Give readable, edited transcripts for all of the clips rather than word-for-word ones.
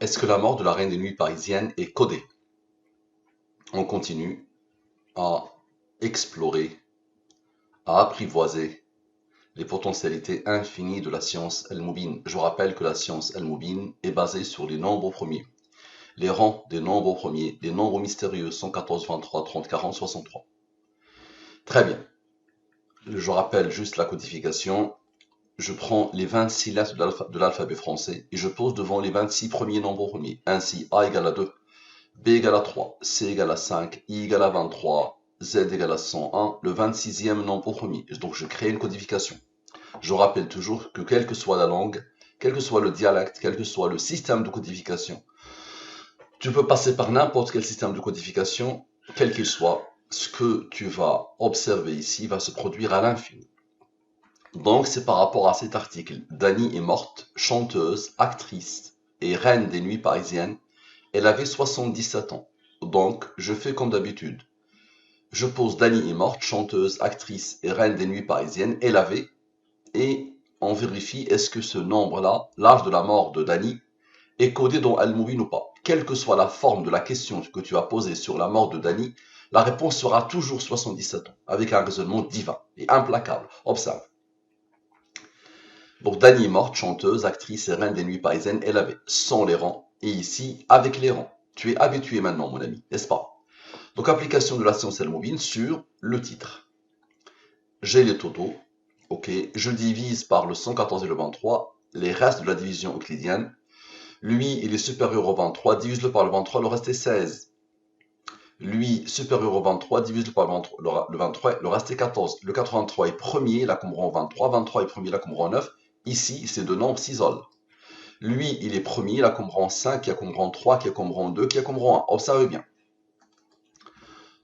Est-ce que la mort de la reine des nuits parisienne est codée? On continue à explorer, à apprivoiser les potentialités infinies de la science al-Mubin. Je rappelle que la science al-Mubin est basée sur les nombres premiers. Les rangs des nombres premiers, les nombres mystérieux 114, 23, 30, 40, 63. Très bien. Je rappelle juste la codification. Je prends les 26 lettres de l'alphabet français et je pose devant les 26 premiers nombres premiers. Ainsi, A égale à 2, B égale à 3, C égale à 5, I égale à 23, Z égale à 101, le 26e nombre premier. Donc je crée une codification. Je rappelle toujours que quelle que soit la langue, quel que soit le dialecte, quel que soit le système de codification, tu peux passer par n'importe quel système de codification, quel qu'il soit, ce que tu vas observer ici va se produire à l'infini. Donc c'est par rapport à cet article. Dany est morte, chanteuse, actrice et reine des nuits parisiennes. Elle avait 77 ans. Donc je fais comme d'habitude. Je pose Dany est morte, chanteuse, actrice et reine des nuits parisiennes. Elle avait, et on vérifie est-ce que ce nombre-là, l'âge de la mort de Dany, est codé dans Al-Mubin ou pas. Quelle que soit la forme de la question que tu as posée sur la mort de Dany, la réponse sera toujours 77 ans, avec un raisonnement divin et implacable. Observe. Donc Dany est morte, chanteuse, actrice et reine des nuits parisiennes, elle avait sans les rangs, et ici avec les rangs. Tu es habitué maintenant mon ami, n'est-ce pas? Donc application de la science al-Mubin sur le titre. J'ai les totaux, ok, je divise par le 114 et le 23, les restes de la division euclidienne. Lui, il est supérieur au 23, divise-le par le 23, le reste est 16. Lui, supérieur au 23, divise-le par le 23, le reste est 14. Le 83 est premier, la combron 23, 23 est premier, la combron 9. Ici, ces deux nombres s'isolent. Lui, il est premier, la combron 5, qui a combron 3, qui a combron 2, qui a combron 1. Observez bien.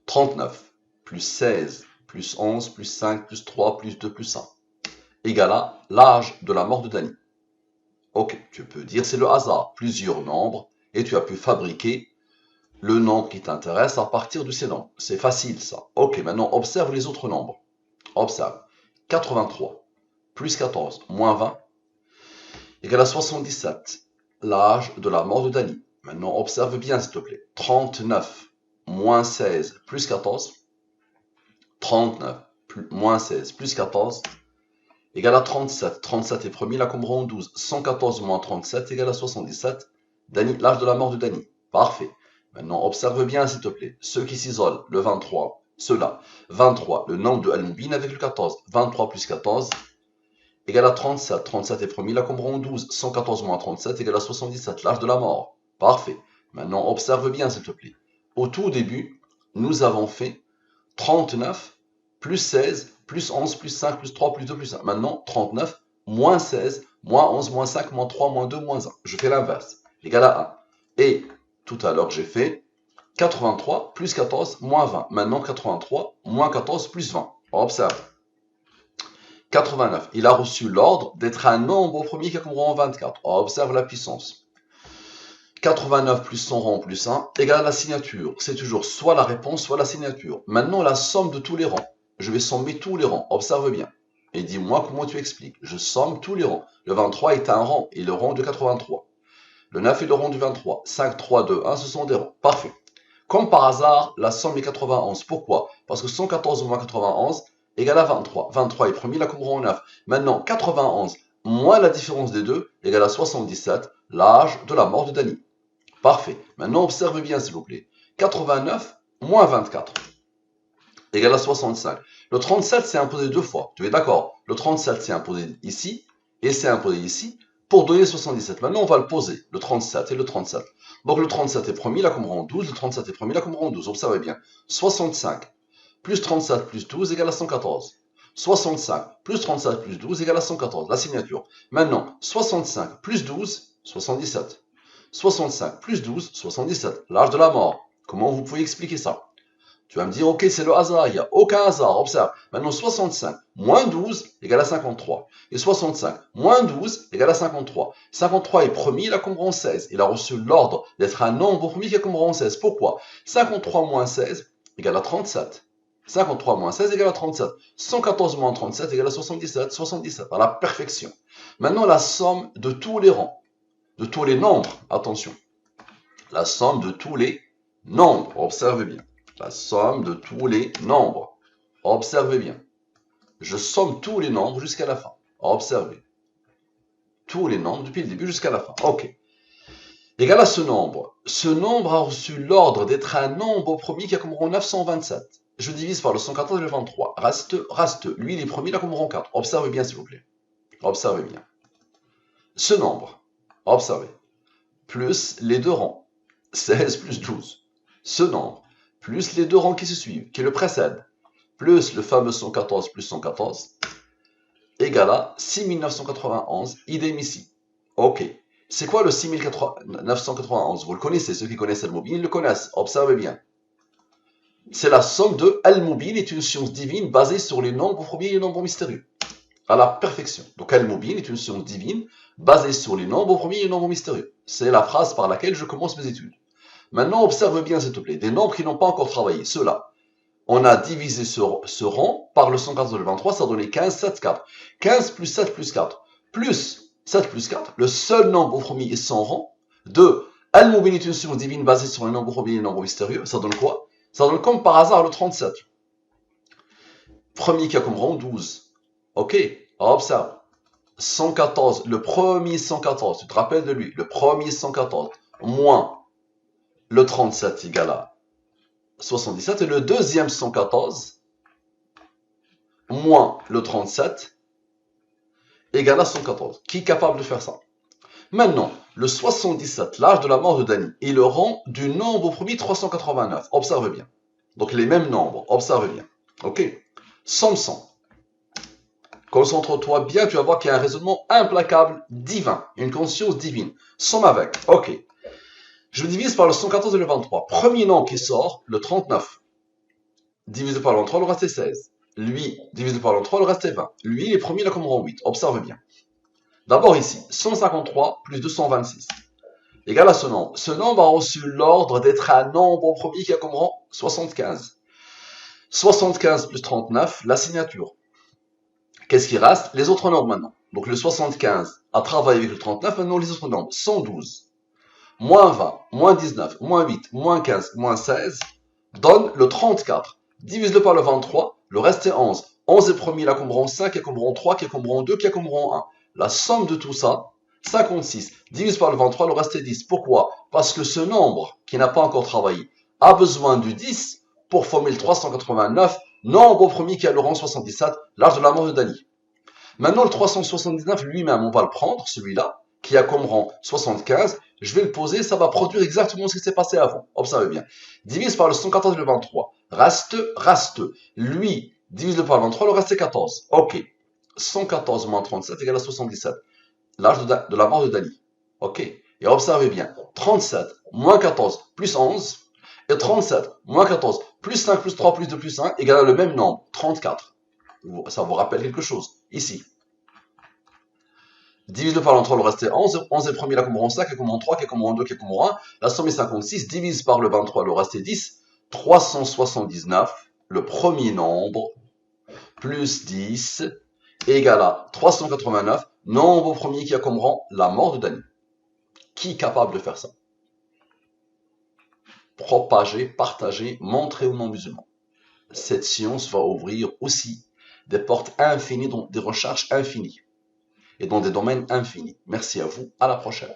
39 plus 16 plus 11 plus 5 plus 3 plus 2 plus 1 égale à l'âge de la mort de Dany. Ok, tu peux dire c'est le hasard, plusieurs nombres, et tu as pu fabriquer le nombre qui t'intéresse à partir de ces nombres. C'est facile ça. Ok, maintenant observe les autres nombres. Observe. 83 plus 14 moins 20 égale à 77, l'âge de la mort de Dany. Maintenant observe bien s'il te plaît. 39 moins 16 plus 14, 39 moins 16 plus 14 égale à 37. 37 est premier, la combron 12. 114 moins 37 égale à 77. L'âge de la mort de Dany. Parfait. Maintenant, observe bien, s'il te plaît. Ceux qui s'isolent, le 23, ceux-là. 23, le nombre de Al-Mubin avec le 14. 23 plus 14 égale à 37. 37 est premier, la combron 12. 114 moins 37 égale à 77. L'âge de la mort. Parfait. Maintenant, observe bien, s'il te plaît. Au tout début, nous avons fait 39 plus 16 plus 11 plus 5 plus 3 plus 2 plus 1. Maintenant, 39 moins 16 moins 11 moins 5 moins 3 moins 2 moins 1. Je fais l'inverse. Égal à 1. Et tout à l'heure, j'ai fait 83 plus 14 moins 20. Maintenant, 83 moins 14 plus 20. Observe. 89. Il a reçu l'ordre d'être un nombre premier qui a combien 24. Observe la puissance. 89 plus 100 rangs plus 1 égale à la signature. C'est toujours soit la réponse, soit la signature. Maintenant, la somme de tous les rangs. Je vais sommer tous les rangs. Observe bien. Et dis-moi comment tu expliques. Je somme tous les rangs. Le 23 est un rang et le rang de 83. Le 9 est le rang du 23. 5, 3, 2, 1, ce sont des rangs. Parfait. Comme par hasard, la somme est 91. Pourquoi? Parce que 114 moins 91 égale à 23. 23 est premier, la combron 9. Maintenant, 91 moins la différence des deux égale à 77, l'âge de la mort de Dany. Parfait. Maintenant, observe bien, s'il vous plaît. 89 moins 24 égale à 65. Le 37, c'est imposé deux fois. Tu es d'accord? Le 37, c'est imposé ici et c'est imposé ici pour donner 77. Maintenant, on va le poser, le 37 et le 37. Donc, le 37 est premier, la combron 12. Le 37 est premier, la combron 12. Observez bien. 65 plus 37 plus 12 égale à 114. 65 plus 37 plus 12 égale à 114. La signature. Maintenant, 65 plus 12, 77. 65 plus 12, 77. L'âge de la mort. Comment vous pouvez expliquer ça? Tu vas me dire, ok, c'est le hasard. Il n'y a aucun hasard. Observe. Maintenant, 65 moins 12 égale à 53. Et 65 moins 12 égale à 53. 53 est premier, il a combron 16. Il a reçu l'ordre d'être un nombre premier qui a combron 16. Pourquoi? 53 moins 16 égale à 37. 53 moins 16 égale à 37. 114 moins 37 égale à 77. 77, à la perfection. Maintenant, la somme de tous les rangs, de tous les nombres, attention, La somme de tous les nombres. Observez bien. La somme de tous les nombres. Observez bien. Je somme tous les nombres jusqu'à la fin. Observez. Tous les nombres depuis le début jusqu'à la fin. OK. Égal à ce nombre. Ce nombre a reçu l'ordre d'être un nombre premier qui a comme rang 927. Je divise par le 114 et le 23. Reste. Lui, il est premier, il a comme rang 4. Observez bien, s'il vous plaît. Observez bien. Ce nombre. Observez. Plus les deux rangs. 16 plus 12. Ce nombre. Plus les deux rangs qui se suivent, qui le précèdent. Plus le fameux 114 plus 114. Égal à 6991. Idem ici. OK. C'est quoi le 6991? Vous le connaissez, ceux qui connaissent Al-Mubin, ils le connaissent. Observez bien. C'est la somme de Al-Mubin est une science divine basée sur les nombres premiers et les nombres mystérieux. À la perfection. Donc Al-Mubin est une science divine basée sur les nombres premiers et les nombres mystérieux. C'est la phrase par laquelle je commence mes études. Maintenant, observe bien, s'il te plaît, des nombres qui n'ont pas encore travaillé. Ceux-là. On a divisé ce rang par le 114 et le 23, ça a donné 15, 7, 4. 15 plus 7 plus 4 plus 7 plus 4, le seul nombre au premier est sans rang. 2. Al-Mubin est une science divine basée sur les nombres premiers et les nombres mystérieux. Ça donne quoi? Ça donne comme par hasard le 37. Premier qui a comme rang 12. Ok, observe. 114, le premier 114, tu te rappelles de lui, le premier 114, moins le 37 égale à 77, et le deuxième 114, moins le 37, égale à 114. Qui est capable de faire ça? Maintenant, le 77, l'âge de la mort de Dany, est le rang du nombre au premier 389. Observe bien. Donc les mêmes nombres, observe bien. Ok? Somme 100. Concentre-toi bien, tu vas voir qu'il y a un raisonnement implacable, divin, une conscience divine. Somme avec. Ok. Je divise par le 114 et le 23. Premier nombre qui sort, le 39. Divisé par le 23, le reste est 16. Lui, divisé par le 23, le reste est 20. Lui, il est premier, il a comme rang 8. Observe bien. D'abord ici, 153 plus 226 égale à ce nombre. Ce nombre a reçu l'ordre d'être un nombre au premier qui a comme rang 75. 75 plus 39, la signature. Qu'est-ce qui reste? Les autres nombres maintenant. Donc le 75 a travaillé avec le 39, maintenant les autres nombres. 112, moins 20, moins 19, moins 8, moins 15, moins 16, donne le 34. Divise-le par le 23, le reste est 11. 11 est premier, il a comme rang 5, qui a comme rang 3, qui a comme rang 2, qui a comme rang 1. La somme de tout ça, 56. Divise par le 23, le reste est 10. Pourquoi? Parce que ce nombre, qui n'a pas encore travaillé, a besoin du 10 pour former le 389, nombre au premier qui a le rang 77, l'âge de la mort de Dany. Maintenant, le 379 lui-même, on va le prendre, celui-là, qui a comme rang 75. Je vais le poser, ça va produire exactement ce qui s'est passé avant. Observez bien. Divise par le 114 et le 23. Reste. Lui, divise-le par le 23, le reste est 14. Ok. 114 moins 37 égale à 77. L'âge de la mort de Dany. Ok. Et observez bien. 37 moins 14 plus 11. Et 37 moins 14 plus 5 plus 3 plus 2 plus 1 égale à le même nombre. 34. Ça vous rappelle quelque chose. Ici. Divise-le par le 3, le reste est 11. 11 est premier, là comme rang 5, qui est comme rang 3, qui est comme rang 2, qui est comme rang 1. La somme est 56. Divise par le 23, le reste est 10. 379, le premier nombre, plus 10, égale à 389, nombre au premier qui a comme rang la mort de Dany. Qui est capable de faire ça? Propager, partager, montrer aux non-musulmans. Cette science va ouvrir aussi des portes infinies, des recherches infinies et dans des domaines infinis. Merci à vous, à la prochaine.